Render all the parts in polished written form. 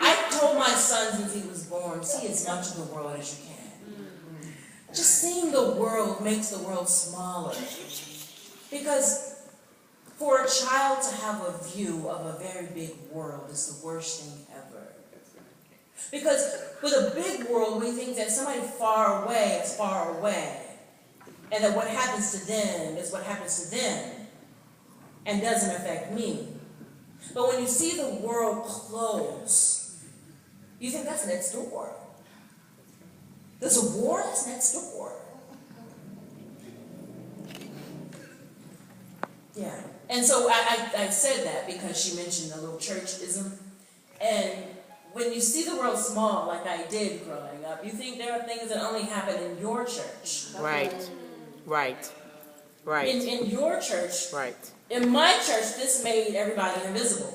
I told my son since he was born, see as much of the world as you can. Just seeing the world makes the world smaller. Because for a child to have a view of a very big world is the worst thing ever. Because with a big world, we think that somebody far away is far away. And that what happens to them is what happens to them and doesn't affect me. But when you see the world close, you think that's next door. There's a war that's next door. Yeah. And so I said that because she mentioned the little church-ism. And when you see the world small, like I did growing up, you think there are things that only happen in your church. Right. In your church. Right. In my church, this made everybody invisible.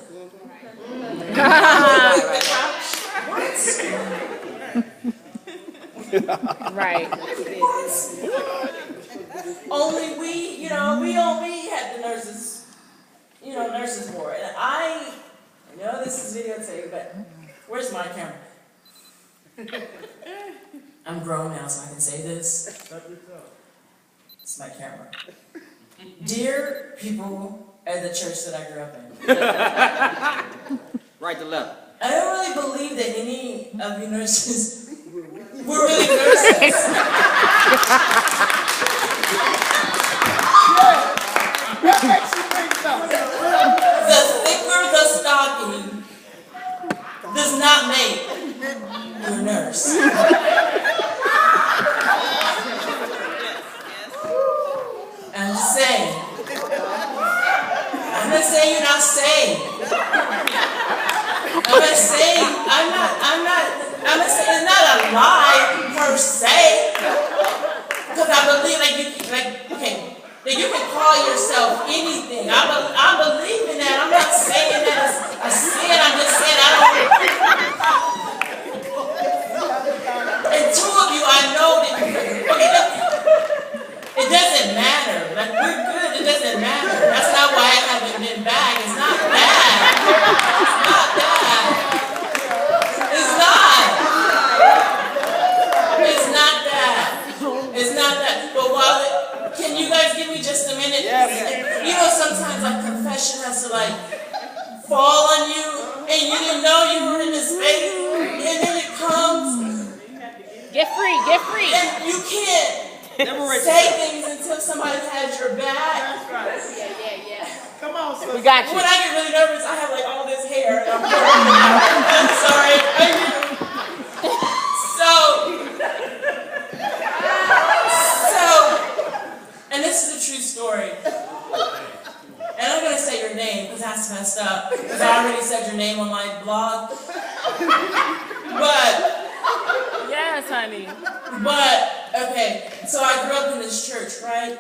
What? Right. What? Only we had the nurses, nurses for it. And I know this is videotape, but where's my camera? I'm grown now, so I can say this. It's my camera. Dear people at the church that I grew up in. Right to left. I don't really believe that any of you nurses were really nurses. The thicker the stocking does not make you a nurse. I'm just saying. I'm not saying you're not saved. I'm not saying it's not a lie per se. Because I believe that you can call yourself anything. I believe in that. I'm not saying that it's a sin. I'm just saying I don't. And two of you, I know that it doesn't matter. Like, we're good. It doesn't matter. That's not why I haven't been back. It's not bad. It's not bad. It's not. It's not that. It's not that. But can you guys give me just a minute? Sometimes confession has to fall on you, and you didn't know you were in this space, and then it comes. Get free. And you can't say things until somebody has your back. That's right. Yeah. Come on, sister. We got you. When I get really nervous, I have all this hair. And I'm sorry. And this is a true story. And I'm going to say your name because that's messed up. Because I already said your name on my blog. But. Yes, honey. But, okay. So I grew up in this church, right?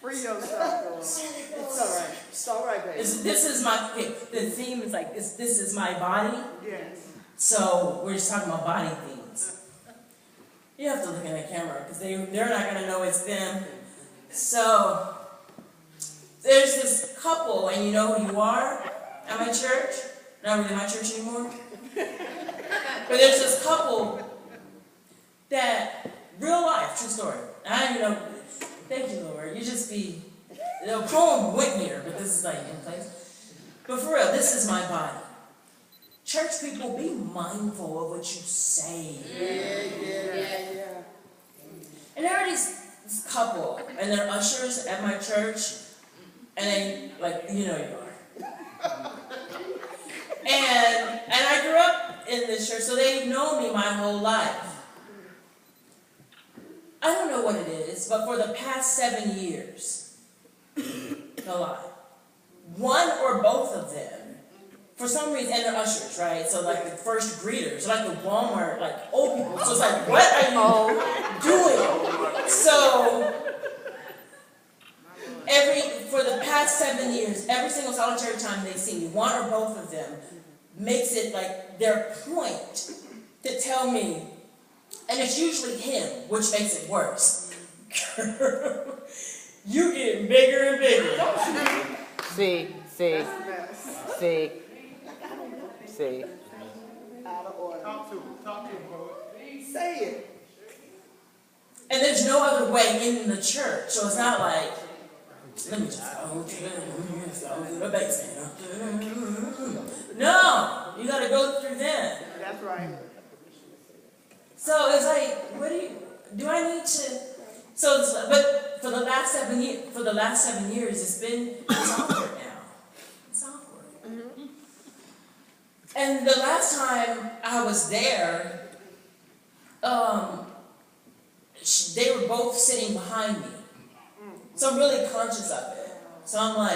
Free yourself, girl. It's all right. It's all right, baby. This is my, the theme is this is my body. Yes. So we're just talking about body themes. You have to look at the camera because they're not going to know it's them. So there's this couple, and you know who you are at my church. Not really my church anymore. But there's this couple that, real life, true story. Thank you, Lord. You just the poem went here, but this is in place. But for real, this is my body. Church people, be mindful of what you say. Yeah. And there are this couple, and they're ushers at my church, and they, you are. And I grew up in this church, so they've known me my whole life. I don't know what it is, but for the past 7 years, no lie, one or both of them, for some reason, and they're ushers, right? So the first greeters, the Walmart, old people. So it's what are you doing? So for the past 7 years, every single solitary time they see me, one or both of them makes it their point to tell me, and it's usually him, which makes it worse. You get bigger and bigger. See. see. Out of order. Talk to him, poet. Say it. And there's no other way in the church, so it's not like, let me just go to the basement. No, you got to go through them. That's right. So it's like, do I need to? So, but for the last 7 years, it's awkward now. It's awkward. Mm-hmm. And the last time I was there, they were both sitting behind me. So I'm really conscious of it. So I'm like,